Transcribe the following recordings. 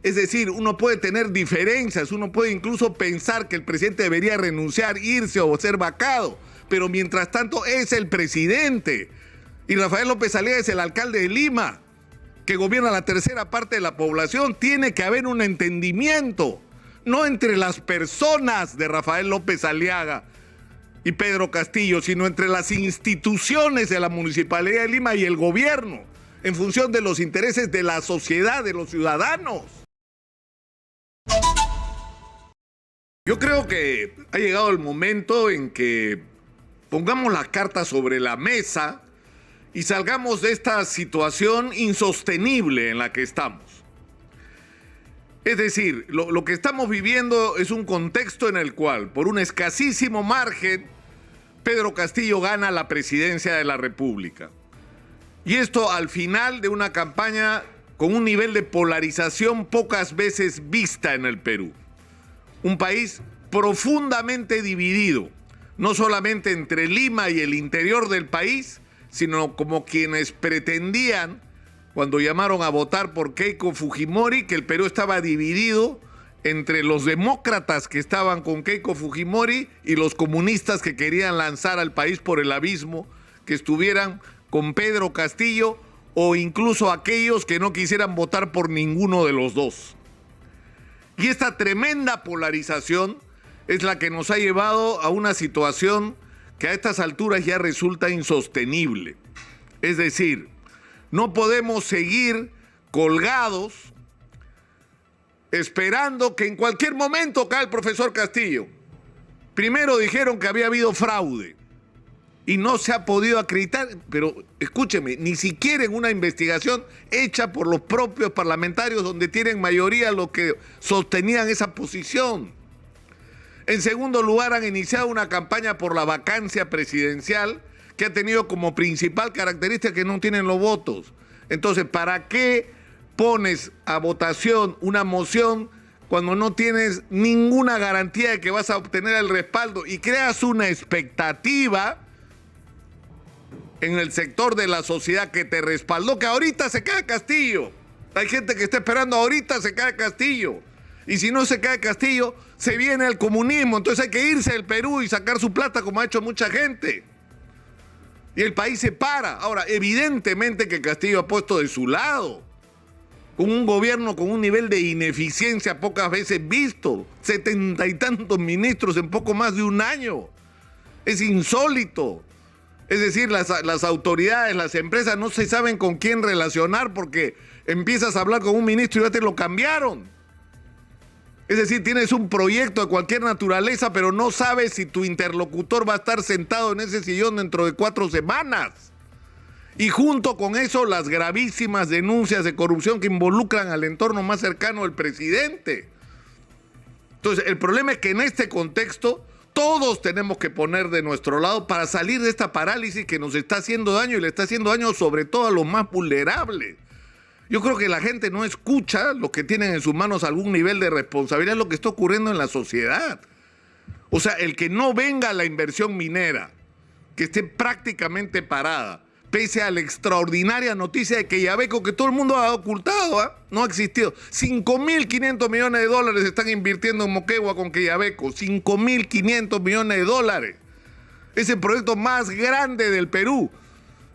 Es decir, uno puede tener diferencias, uno puede incluso pensar que el presidente debería renunciar, irse o ser vacado, pero mientras tanto es el presidente. Y Rafael López Aliaga es el alcalde de Lima, que gobierna la tercera parte de la población. Tiene que haber un entendimiento, no entre las personas de Rafael López Aliaga y Pedro Castillo, sino entre las instituciones de la Municipalidad de Lima y el gobierno, en función de los intereses de la sociedad, de los ciudadanos. Yo creo que ha llegado el momento en que pongamos las cartas sobre la mesa y salgamos de esta situación insostenible en la que estamos. Es decir, lo que estamos viviendo es un contexto en el cual, por un escasísimo margen, Pedro Castillo gana la presidencia de la República. Y esto al final de una campaña con un nivel de polarización pocas veces vista en el Perú. Un país profundamente dividido, no solamente entre Lima y el interior del país, sino como quienes pretendían, cuando llamaron a votar por Keiko Fujimori, que el Perú estaba dividido entre los demócratas que estaban con Keiko Fujimori y los comunistas que querían lanzar al país por el abismo, que estuvieran con Pedro Castillo, o incluso aquellos que no quisieran votar por ninguno de los dos. Y esta tremenda polarización es la que nos ha llevado a una situación que a estas alturas ya resulta insostenible. Es decir, no podemos seguir colgados esperando que en cualquier momento caiga el profesor Castillo. Primero dijeron que había habido fraude y no se ha podido acreditar, pero escúcheme, ni siquiera en una investigación hecha por los propios parlamentarios donde tienen mayoría los que sostenían esa posición. En segundo lugar, han iniciado una campaña por la vacancia presidencial que ha tenido como principal característica que no tienen los votos. Entonces, ¿para qué pones a votación una moción cuando no tienes ninguna garantía de que vas a obtener el respaldo y creas una expectativa en el sector de la sociedad que te respaldó, que ahorita se cae Castillo? Hay gente que está esperando ahorita se cae Castillo. Y si no se cae Castillo, se viene el comunismo. Entonces hay que irse del Perú y sacar su plata como ha hecho mucha gente. Y el país se para. Ahora, evidentemente que Castillo ha puesto de su lado, con un gobierno con un nivel de ineficiencia pocas veces visto. 70 y tantos ministros en poco más de un año. Es insólito. Es decir, las autoridades, las empresas no se saben con quién relacionar porque empiezas a hablar con un ministro y ya te lo cambiaron. Es decir, tienes un proyecto de cualquier naturaleza, pero no sabes si tu interlocutor va a estar sentado en ese sillón dentro de 4 semanas. Y junto con eso, las gravísimas denuncias de corrupción que involucran al entorno más cercano del presidente. Entonces, el problema es que en este contexto, todos tenemos que poner de nuestro lado para salir de esta parálisis que nos está haciendo daño y le está haciendo daño sobre todo a los más vulnerables. Yo creo que la gente no escucha, los que tienen en sus manos algún nivel de responsabilidad, lo que está ocurriendo en la sociedad. O sea, el que no venga la inversión minera, que esté prácticamente parada, pese a la extraordinaria noticia de que Quellaveco, que todo el mundo ha ocultado, no ha existido. 5.500 millones de dólares están invirtiendo en Moquegua con Quellaveco. 5.500 millones de dólares. Es el proyecto más grande del Perú.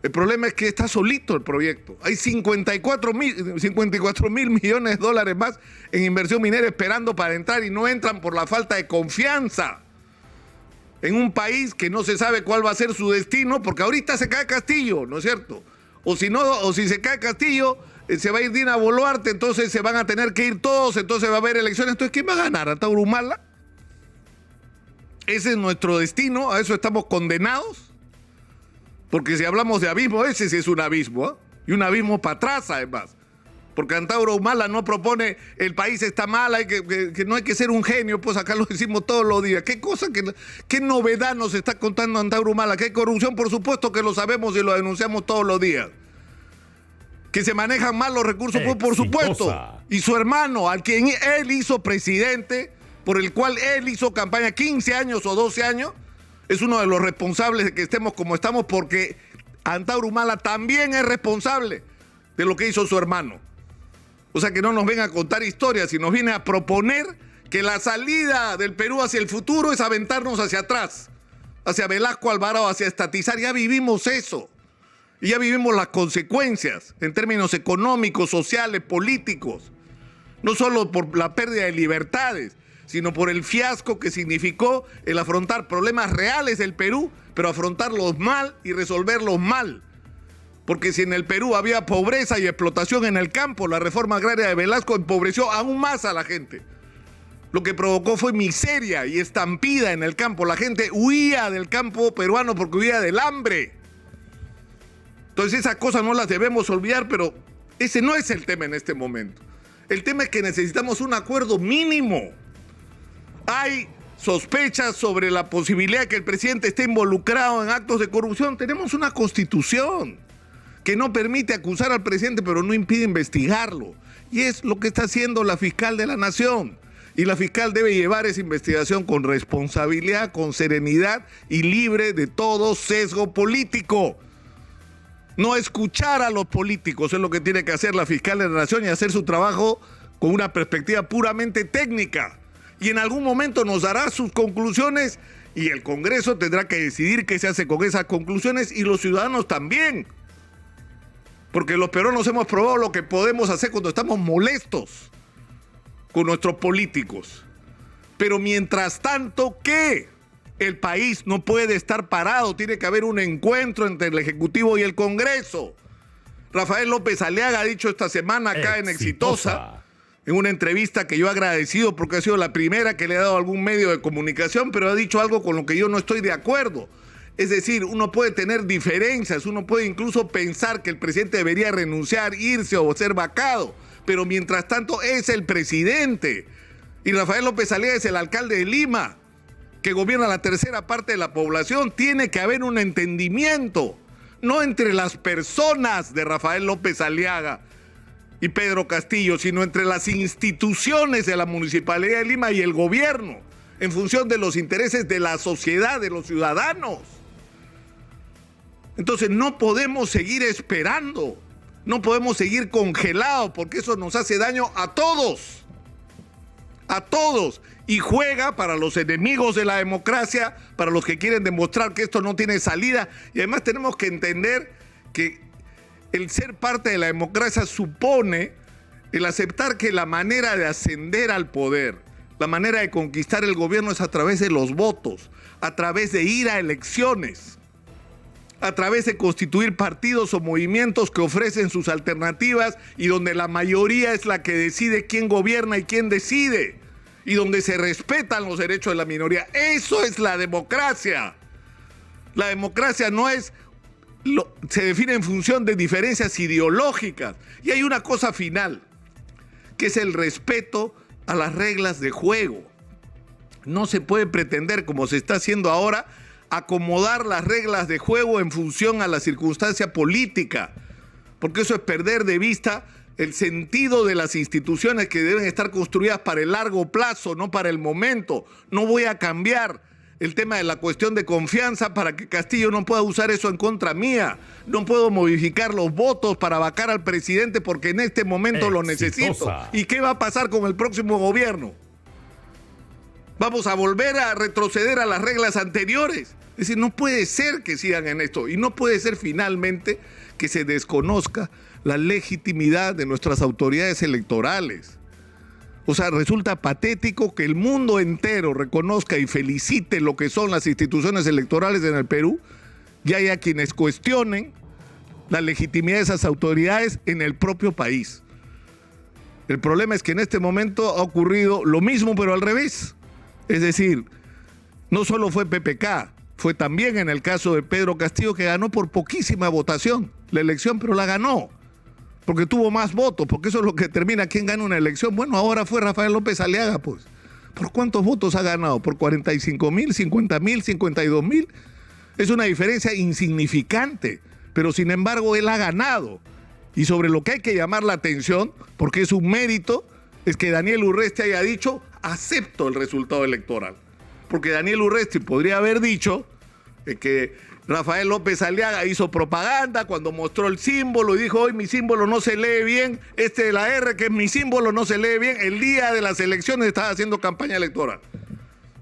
El problema es que está solito el proyecto. Hay 54 mil millones de dólares más en inversión minera esperando para entrar y no entran por la falta de confianza en un país que no se sabe cuál va a ser su destino, porque ahorita se cae Castillo, ¿no es cierto? O si no, o si se cae Castillo, se va a ir Dina Boluarte, entonces se van a tener que ir todos, entonces va a haber elecciones. Entonces, ¿quién va a ganar? ¿Antauro Humala? ¿Ese es nuestro destino? ¿A eso estamos condenados? Porque si hablamos de abismo, ese sí es un abismo, ¿eh? Y un abismo para atrás, además. Porque Antauro Humala no propone el país está mal, que no hay que ser un genio, pues acá lo decimos todos los días. ¿Qué novedad nos está contando Antauro Humala? ¿Que hay corrupción? Por supuesto que lo sabemos y lo denunciamos todos los días. ¿Que se manejan mal los recursos? Pues por supuesto. Y su hermano, al quien él hizo presidente, por el cual él hizo campaña 15 años o 12 años, es uno de los responsables de que estemos como estamos, porque Antauro Humala también es responsable de lo que hizo su hermano. O sea, que no nos venga a contar historias y nos viene a proponer que la salida del Perú hacia el futuro es aventarnos hacia atrás, hacia Velasco Alvarado, hacia estatizar. Ya vivimos eso. Y ya vivimos las consecuencias en términos económicos, sociales, políticos. No solo por la pérdida de libertades, sino por el fiasco que significó el afrontar problemas reales del Perú, pero afrontarlos mal y resolverlos mal. Porque si en el Perú había pobreza y explotación en el campo, la reforma agraria de Velasco empobreció aún más a la gente. Lo que provocó fue miseria y estampida en el campo. La gente huía del campo peruano porque huía del hambre. Entonces esas cosas no las debemos olvidar, pero ese no es el tema en este momento. El tema es que necesitamos un acuerdo mínimo. Hay sospechas sobre la posibilidad de que el presidente esté involucrado en actos de corrupción. Tenemos una constitución que no permite acusar al presidente, pero no impide investigarlo. Y es lo que está haciendo la fiscal de la Nación. Y la fiscal debe llevar esa investigación con responsabilidad, con serenidad y libre de todo sesgo político. No escuchar a los políticos es lo que tiene que hacer la fiscal de la Nación y hacer su trabajo con una perspectiva puramente técnica. Y en algún momento nos dará sus conclusiones y el Congreso tendrá que decidir qué se hace con esas conclusiones y los ciudadanos también. Porque los peruanos hemos probado lo que podemos hacer cuando estamos molestos con nuestros políticos. Pero mientras tanto, ¿qué? El país no puede estar parado, tiene que haber un encuentro entre el Ejecutivo y el Congreso. Rafael López Aliaga ha dicho esta semana acá en Exitosa, en una entrevista que yo he agradecido porque ha sido la primera que le he dado a algún medio de comunicación, pero ha dicho algo con lo que yo no estoy de acuerdo. Es decir, uno puede tener diferencias, uno puede incluso pensar que el presidente debería renunciar, irse o ser vacado, pero mientras tanto es el presidente. Y Rafael López Aliaga es el alcalde de Lima, que gobierna la tercera parte de la población. Tiene que haber un entendimiento, no entre las personas de Rafael López Aliaga y Pedro Castillo, sino entre las instituciones de la Municipalidad de Lima y el gobierno, en función de los intereses de la sociedad, de los ciudadanos. Entonces no podemos seguir esperando, no podemos seguir congelados, porque eso nos hace daño a todos. A todos. Y juega para los enemigos de la democracia, para los que quieren demostrar que esto no tiene salida. Y además tenemos que entender que el ser parte de la democracia supone el aceptar que la manera de ascender al poder, la manera de conquistar el gobierno es a través de los votos, a través de ir a elecciones, a través de constituir partidos o movimientos que ofrecen sus alternativas y donde la mayoría es la que decide quién gobierna y quién decide. Y donde se respetan los derechos de la minoría. Eso es la democracia. La democracia no es... se define en función de diferencias ideológicas. Y hay una cosa final, que es el respeto a las reglas de juego. No se puede pretender, como se está haciendo ahora, acomodar las reglas de juego en función a la circunstancia política. Porque eso es perder de vista el sentido de las instituciones que deben estar construidas para el largo plazo, no para el momento. No voy a cambiar el tema de la cuestión de confianza para que Castillo no pueda usar eso en contra mía. No puedo modificar los votos para vacar al presidente porque en este momento lo necesito. ¿Y qué va a pasar con el próximo gobierno? ¿Vamos a volver a retroceder a las reglas anteriores? Es decir, no puede ser que sigan en esto. Y no puede ser finalmente que se desconozca la legitimidad de nuestras autoridades electorales. O sea, resulta patético que el mundo entero reconozca y felicite lo que son las instituciones electorales en el Perú y haya quienes cuestionen la legitimidad de esas autoridades en el propio país. El problema es que en este momento ha ocurrido lo mismo, pero al revés. Es decir, no solo fue PPK, fue también en el caso de Pedro Castillo, que ganó por poquísima votación la elección, pero la ganó. Porque tuvo más votos, porque eso es lo que determina quién gana una elección. Bueno, ahora fue Rafael López Aliaga, pues. ¿Por cuántos votos ha ganado? ¿Por 45,000, 50,000, 52,000? Es una diferencia insignificante, pero sin embargo él ha ganado. Y sobre lo que hay que llamar la atención, porque es un mérito, es que Daniel Urresti haya dicho, acepto el resultado electoral. Porque Daniel Urresti podría haber dicho que Rafael López Aliaga hizo propaganda cuando mostró el símbolo y dijo, hoy mi símbolo no se lee bien, este de la R, que es mi símbolo, no se lee bien. El día de las elecciones estaba haciendo campaña electoral.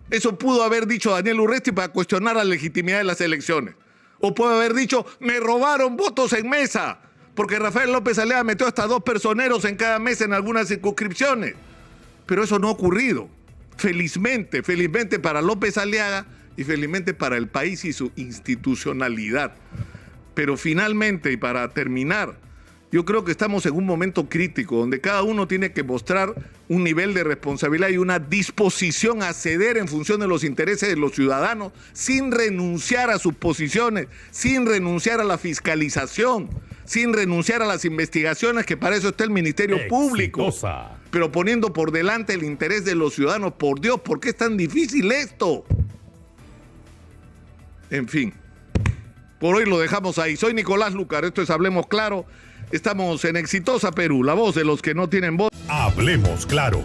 Eso pudo haber dicho Daniel Urresti para cuestionar la legitimidad de las elecciones. O puede haber dicho, me robaron votos en mesa, porque Rafael López Aliaga metió hasta 2 personeros en cada mesa en algunas circunscripciones. Pero eso no ha ocurrido. Felizmente para López Aliaga y felizmente para el país y su institucionalidad. Pero finalmente, y para terminar, yo creo que estamos en un momento crítico donde cada uno tiene que mostrar un nivel de responsabilidad y una disposición a ceder en función de los intereses de los ciudadanos, sin renunciar a sus posiciones, sin renunciar a la fiscalización, sin renunciar a las investigaciones, que para eso está el Ministerio Público, pero poniendo por delante el interés de los ciudadanos. Por Dios, ¿por qué es tan difícil esto? En fin, por hoy lo dejamos ahí. Soy Nicolás Lucar, esto es Hablemos Claro. Estamos en Exitosa Perú, la voz de los que no tienen voz. Hablemos Claro.